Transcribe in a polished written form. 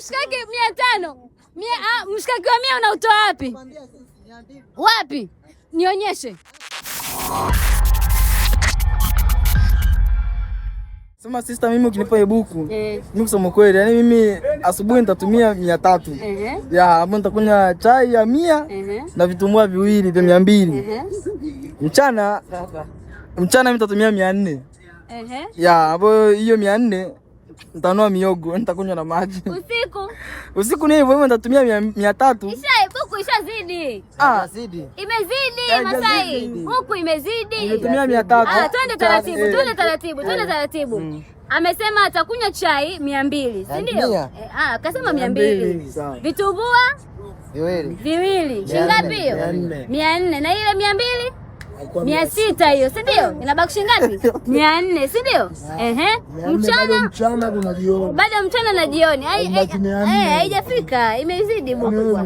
mshikaki 500. Mshikaki wa 100 unautoa wapi? Wapi? Nionyeshe. Sema sister, mimi ukinipa buku, mimi kusema kweli, yani mimi asubuhi nitatumia 300. Ya, hapo nitakunywa chai ya 100 na vitumbua viwili vya 200. Mchana mimi nitatumia 400. Ya, hapo hiyo 400 nitanua miogo, nitakunywa na maji. Usiku ni hivyo nitatumia 300. Buku ishazidi. Zidi. Imezidi Masai. Buku imezidi. Nimetumia 300. Twende taratibu. Amesema atakunywa chai 200, si ndio? Akasema 200. Vitumbua viwili. Shingapi hiyo? 400. Na ile 200? 600 hiyo, si ndio? Inabaki shingapi? 400, si ndio? Mchana kuna jioni. Bado mchana na jioni. Haijafika, imezidi buku.